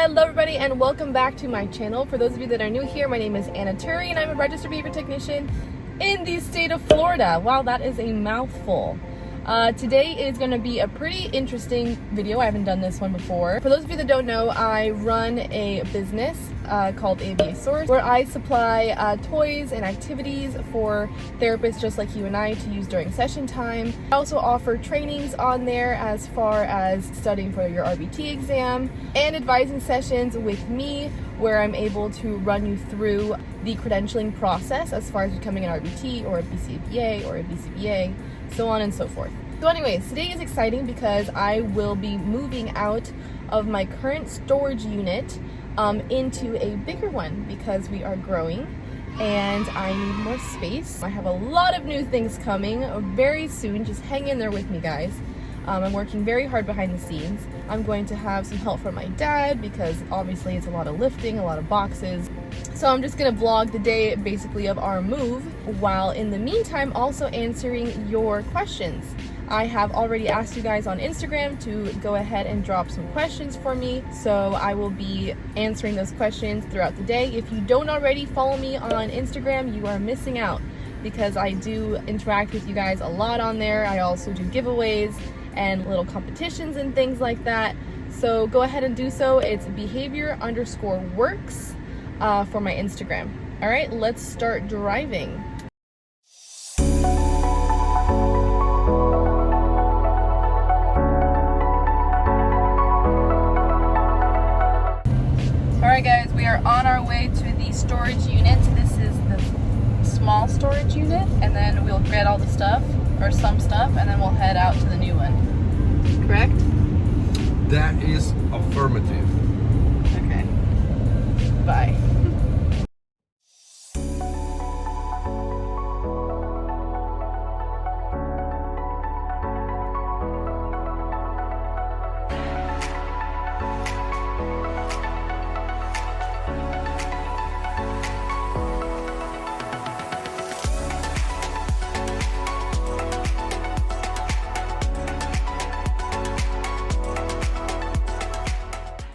Hello everybody and welcome back to my channel. For those of you that are new here, my name is TURI and I'm a registered behavior technician in the state of Florida. Wow, that is a mouthful. Today is going to be a pretty interesting video. I haven't done this one before. For those of you that don't know, I run a business called ABA Source, where I supply toys and activities for therapists just like you and I to use during session time. I also offer trainings on there as far as studying for your RBT exam and advising sessions with me where I'm able to run you through the credentialing process as far as becoming an RBT or a BCaBA or a BCaBA, so on and so forth. So anyways, today is exciting because I will be moving out of my current storage unit into a bigger one because we are growing and I need more space. I have a lot of new things coming very soon. Just hang in there with me, guys. I'm working very hard behind the scenes. I'm going to have some help from my dad because obviously it's a lot of lifting, a lot of boxes. So I'm just gonna vlog the day basically of our move, while in the meantime also answering your questions. I have already asked you guys on Instagram to go ahead and drop some questions for me, so I will be answering those questions throughout the day. If you don't already follow me on Instagram, you are missing out because I do interact with you guys a lot on there. I also do giveaways and little competitions and things like that. So go ahead and do so. It's behavior_works for my Instagram. All right, let's start driving. All right, guys, we are on our way to the storage unit. This is the small storage unit, and then we'll get all the stuff, or some stuff, and then we'll head out to the new one. Correct? That is affirmative. Okay. Bye.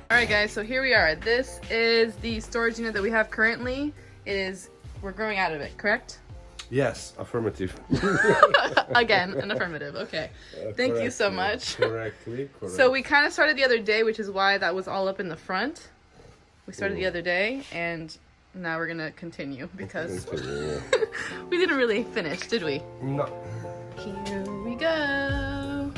Alright guys, so here we are. This is the storage unit that we have currently. We're growing out of it, correct? Yes, affirmative. Again, an affirmative, okay. Thank you so much. Correctly. So we kind of started the other day, which is why that was all up in the front. We started the other day, and now we're gonna continue because we didn't really finish, did we? No. Here we go.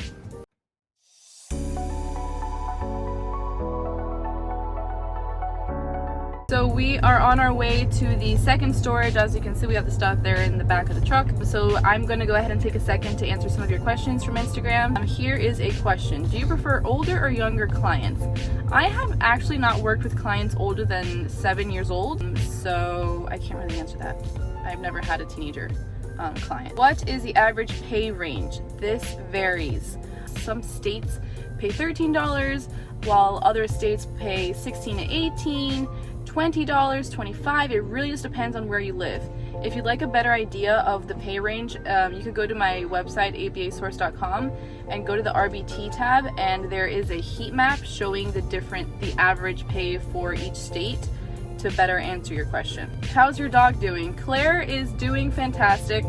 So we are on our way to the second storage. As you can see, we have the stuff there in the back of the truck. So I'm going to go ahead and take a second to answer some of your questions from Instagram. Here is a question. Do you prefer older or younger clients? I have actually not worked with clients older than 7 years old, so I can't really answer that. I've never had a teenager client. What is the average pay range? This varies. Some states pay $13, while other states pay $16 to $18. $20, $25, it really just depends on where you live. If you'd like a better idea of the pay range, you could go to my website, abasource.com, and go to the RBT tab, and there is a heat map showing the average pay for each state to better answer your question. How's your dog doing? Claire is doing fantastic.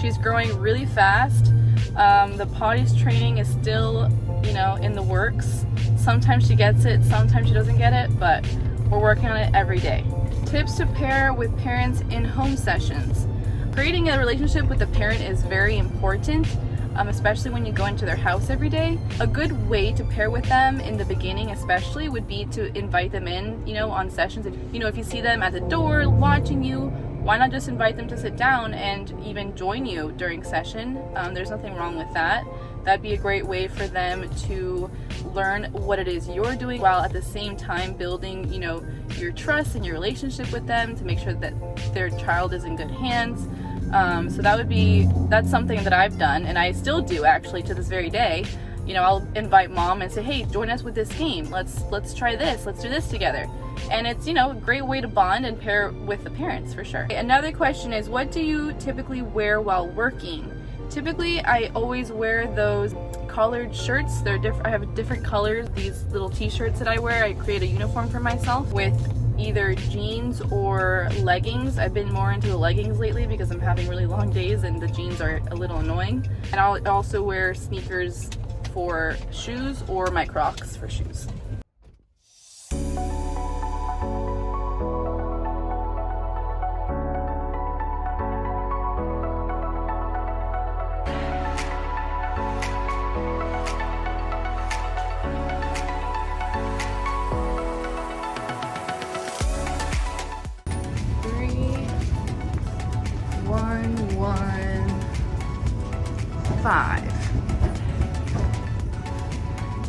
She's growing really fast. The potty's training is still, in the works. Sometimes she gets it, sometimes she doesn't get it, but we're working on it every day. Tips to pair with parents in home sessions. Creating a relationship with the parent is very important, especially when you go into their house every day. A good way to pair with them in the beginning especially would be to invite them in, on sessions. If you see them at the door watching you, why not just invite them to sit down and even join you during session? There's nothing wrong with that. That'd be a great way for them to learn what it is you're doing while at the same time building, your trust and your relationship with them to make sure that their child is in good hands. So that's something that I've done, and I still do actually to this very day. I'll invite mom and say, hey, join us with this game. Let's try this. Let's do this together. And it's, a great way to bond and pair with the parents for sure. Another question is, what do you typically wear while working? Typically, I always wear those collared shirts. They're different. I have different colors. These little t-shirts that I wear, I create a uniform for myself with either jeans or leggings. I've been more into the leggings lately because I'm having really long days and the jeans are a little annoying. And I'll also wear sneakers for shoes or my Crocs for shoes.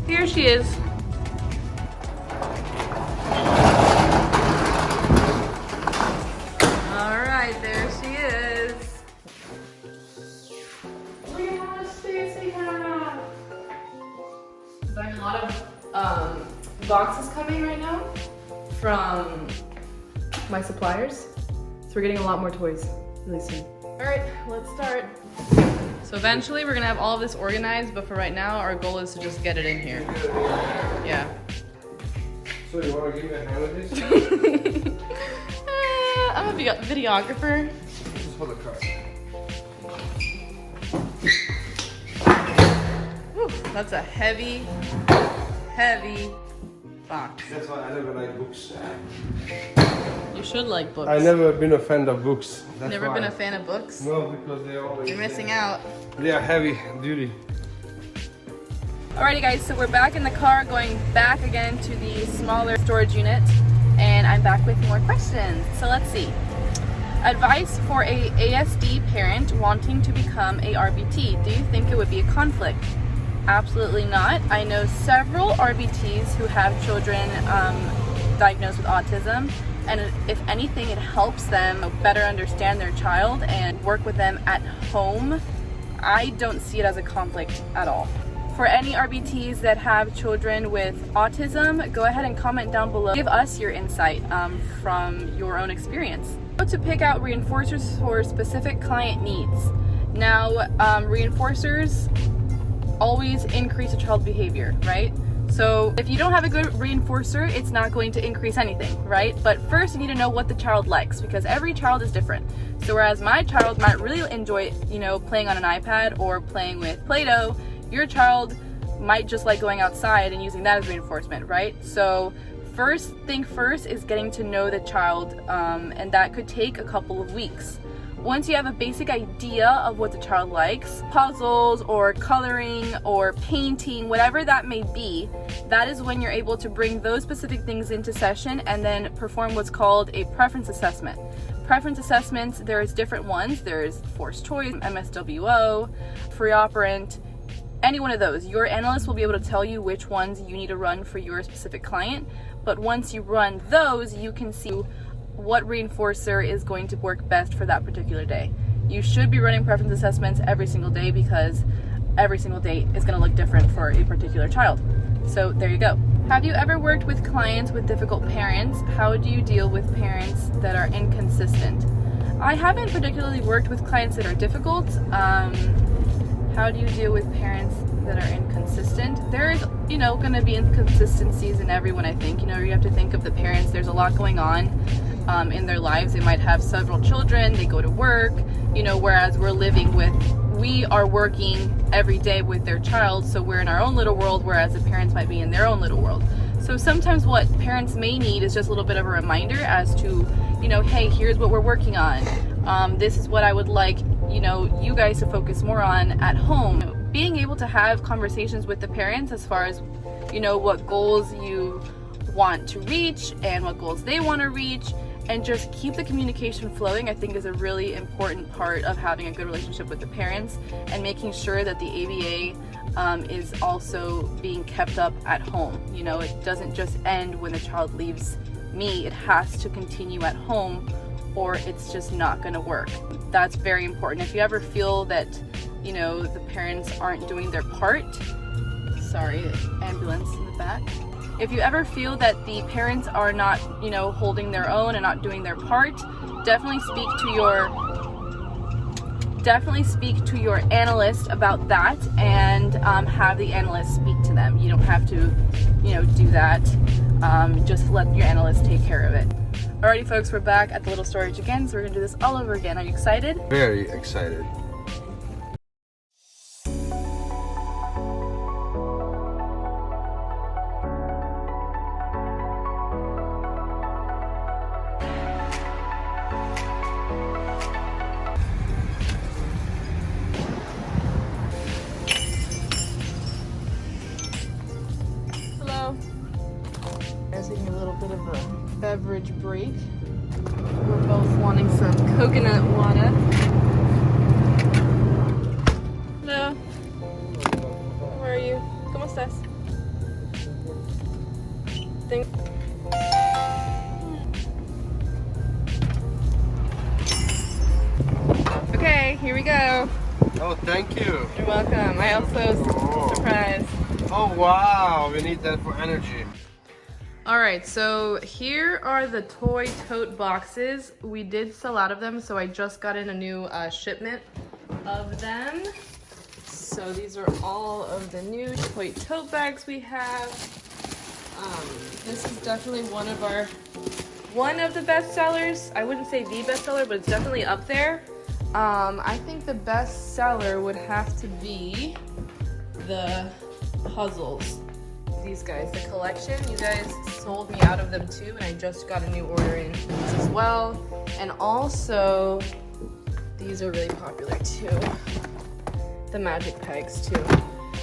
Here she is. All right, there she is. Look at how much space we have. So I have a lot of boxes coming right now from my suppliers. So we're getting a lot more toys really soon. All right, let's start. So eventually we're gonna have all of this organized, but for right now, our goal is to just get it in here. Yeah. So you want to give me a hand with this? I'm a videographer. Just hold the card. Whew, that's a heavy box. That's why I never like books. You should like books. I never been a fan of books. That's Never why. been a fan of books? No, because they always. You're missing out. They are heavy duty. Alrighty guys, so we're back in the car going back again to the smaller storage unit, and I'm back with more questions. So let's see. Advice for a ASD parent wanting to become a RBT. Do you think it would be a conflict? Absolutely not. I know several RBTs who have children diagnosed with autism, and if anything, it helps them better understand their child and work with them at home. I don't see it as a conflict at all. For any RBTs that have children with autism, go ahead and comment down below. Give us your insight from your own experience. How to pick out reinforcers for specific client needs. Now, reinforcers always increase a child's behavior, right? So if you don't have a good reinforcer, it's not going to increase anything, right? But first you need to know what the child likes, because every child is different. So whereas my child might really enjoy, playing on an iPad or playing with Play-Doh, your child might just like going outside and using that as reinforcement, right? So first thing first is getting to know the child, and that could take a couple of weeks. Once you have a basic idea of what the child likes, puzzles or coloring or painting, whatever that may be, that is when you're able to bring those specific things into session and then perform what's called a preference assessment. Preference assessments, there's different ones. There's forced choice, MSWO, free operant, any one of those. Your analyst will be able to tell you which ones you need to run for your specific client. But once you run those, you can see what reinforcer is going to work best for that particular day. You should be running preference assessments every single day because every single day is going to look different for a particular child. So there you go. Have you ever worked with clients with difficult parents? How do you deal with parents that are inconsistent? I haven't particularly worked with clients that are difficult. How do you deal with parents that are inconsistent? There's, going to be inconsistencies in everyone, I think. You have to think of the parents. There's a lot going on in their lives. They might have several children. They go to work, whereas we are working every day with their child. So we're in our own little world, whereas the parents might be in their own little world. So sometimes what parents may need is just a little bit of a reminder as to, hey, here's what we're working on. This is what I would like, you guys to focus more on at home. Being able to have conversations with the parents as far as, what goals you want to reach and what goals they want to reach, and just keep the communication flowing, I think is a really important part of having a good relationship with the parents and making sure that the ABA is also being kept up at home. It doesn't just end when the child leaves me. It has to continue at home or it's just not going to work. That's very important. If you ever feel that, the parents aren't doing their part, sorry, ambulance in the back. If you ever feel that the parents are not, holding their own and not doing their part, definitely speak to definitely speak to your analyst about that and have the analyst speak to them. You don't have to, do that. Just let your analyst take care of it. Alrighty folks, we're back at the little storage again, so we're gonna do this all over again. Are you excited? Very excited. Taking a little bit of a beverage break. We're both wanting some coconut water. Hello. Where are you? ¿Cómo estás? Okay, here we go. Oh, thank you. You're welcome. I also surprised. Oh wow, we need that for energy. Alright, so here are the toy tote boxes. We did sell out of them, so I just got in a new shipment of them. So these are all of the new toy tote bags we have. This is definitely one of the best sellers. I wouldn't say the best seller, but it's definitely up there. I think the best seller would have to be the puzzles. These guys, the collection, you guys sold me out of them too, and I just got a new order in as well. And also, these are really popular too. The magic pegs too.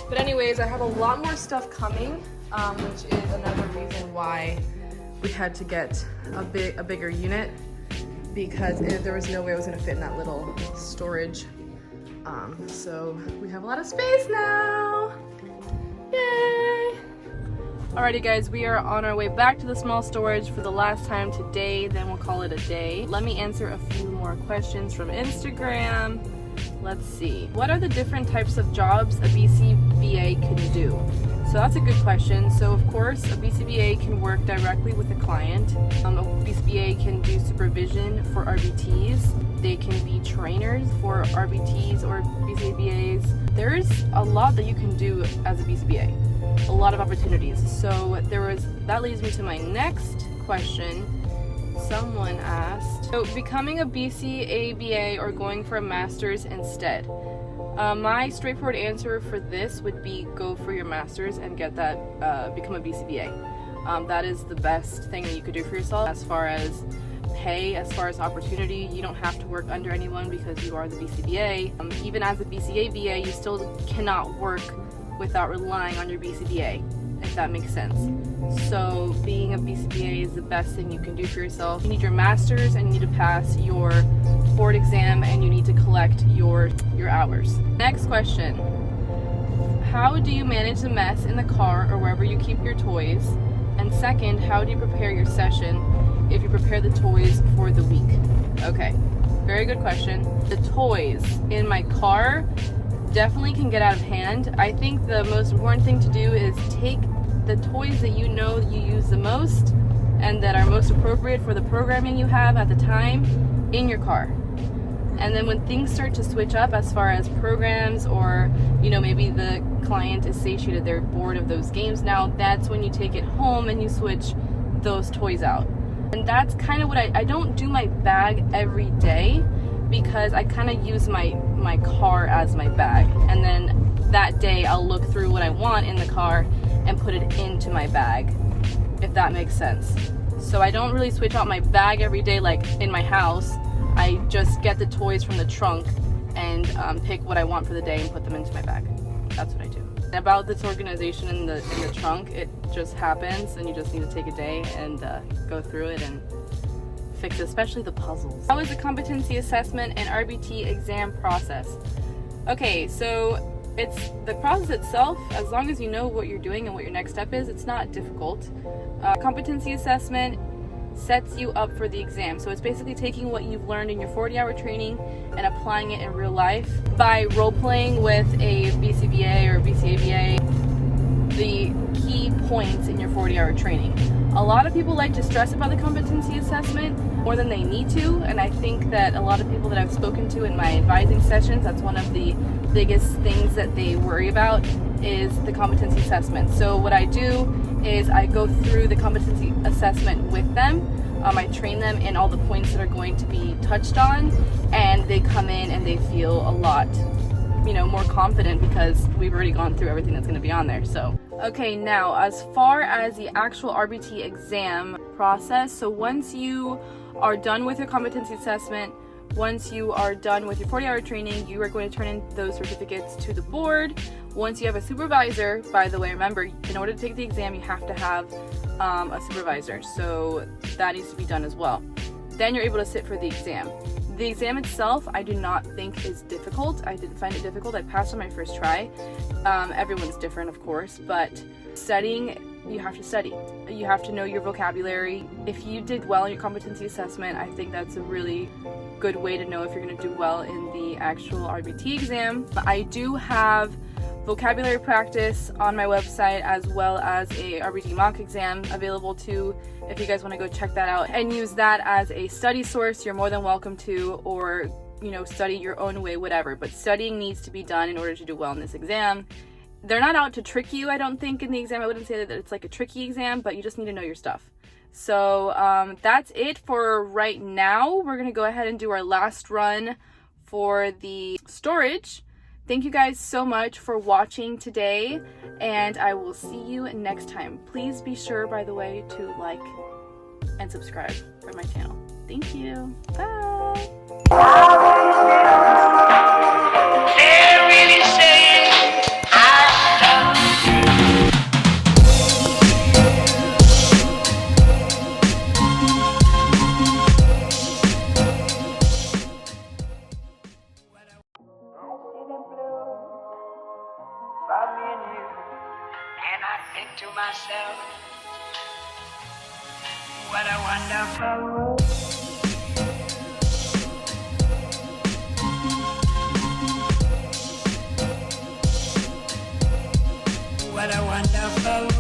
But anyways, I have a lot more stuff coming, which is another reason why we had to get a bigger unit, because there was no way I was gonna fit in that little storage. So we have a lot of space now. Yay! Alrighty guys, we are on our way back to the small storage for the last time today, then we'll call it a day. Let me answer a few more questions from Instagram. Let's see. What are the different types of jobs a BCBA can do? So that's a good question. So of course, a BCBA can work directly with a client. A BCBA can do supervision for RBTs. They can be trainers for RBTs or BCBAs. There's a lot that you can do as a BCBA. A lot of opportunities. So that leads me to my next question. Someone asked, so becoming a BCABA or going for a master's instead? My straightforward answer for this would be go for your master's and get that, become a BCBA. That is the best thing that you could do for yourself. As far as pay, as far as opportunity, you don't have to work under anyone because you are the BCBA. Even as a BCABA, you still cannot work without relying on your BCBA, if that makes sense. So being a BCBA is the best thing you can do for yourself. You need your master's and you need to pass your board exam and you need to collect your hours. Next question. How do you manage the mess in the car or wherever you keep your toys? And second, how do you prepare your session if you prepare the toys for the week? Okay, very good question. The toys in my car definitely can get out of hand. I think the most important thing to do is take the toys that you know you use the most and that are most appropriate for the programming you have at the time in your car. And then when things start to switch up as far as programs or, maybe the client is satiated, they're bored of those games now, that's when you take it home and you switch those toys out. And that's kind of what I don't do my bag every day because I kind of use my car as my bag, and then that day I'll look through what I want in the car and put it into my bag, if that makes sense. So I don't really switch out my bag every day like in my house. I just get the toys from the trunk and pick what I want for the day and put them into my bag. That's what I do. And about this organization in the trunk, it just happens and you just need to take a day and go through it and fix it, especially the puzzles. How is the competency assessment and RBT exam process? Okay, so it's the process itself. As long as you know what you're doing and what your next step is, it's not difficult. Competency assessment sets you up for the exam. So it's basically taking what you've learned in your 40-hour training and applying it in real life by role-playing with a BCBA or BCABA. the key points in your 40-hour training. A lot of people like to stress about the competency assessment more than they need to, and I think that a lot of people that I've spoken to in my advising sessions, that's one of the biggest things that they worry about is the competency assessment. So what I do is I go through the competency assessment with them. I train them in all the points that are going to be touched on, and they come in and they feel a lot, more confident because we've already gone through everything that's going to be on there. So, okay, now as far as the actual RBT exam process, so once you are done with your competency assessment, once you are done with your 40-hour training, you are going to turn in those certificates to the board. Once you have a supervisor, by the way, remember, in order to take the exam, you have to have a supervisor, so that needs to be done as well. Then you're able to sit for the exam. The exam itself, I do not think is difficult. I didn't find it difficult. I passed on my first try. Everyone's different, of course, but studying, you have to study. You have to know your vocabulary. If you did well in your competency assessment, I think that's a really good way to know if you're going to do well in the actual RBT exam. I do have vocabulary practice on my website, as well as a RBT mock exam available too. If you guys want to go check that out and use that as a study source, you're more than welcome to, or study your own way, whatever. But studying needs to be done in order to do well in this exam. They're not out to trick you, I don't think, in the exam. I wouldn't say that it's like a tricky exam, but you just need to know your stuff. So that's it for right now. We're going to go ahead and do our last run for the storage. Thank you guys so much for watching today, and I will see you next time. Please be sure, by the way, to like and subscribe for my channel. Thank you. Bye. To myself, what a wonderful world. What a wonderful world.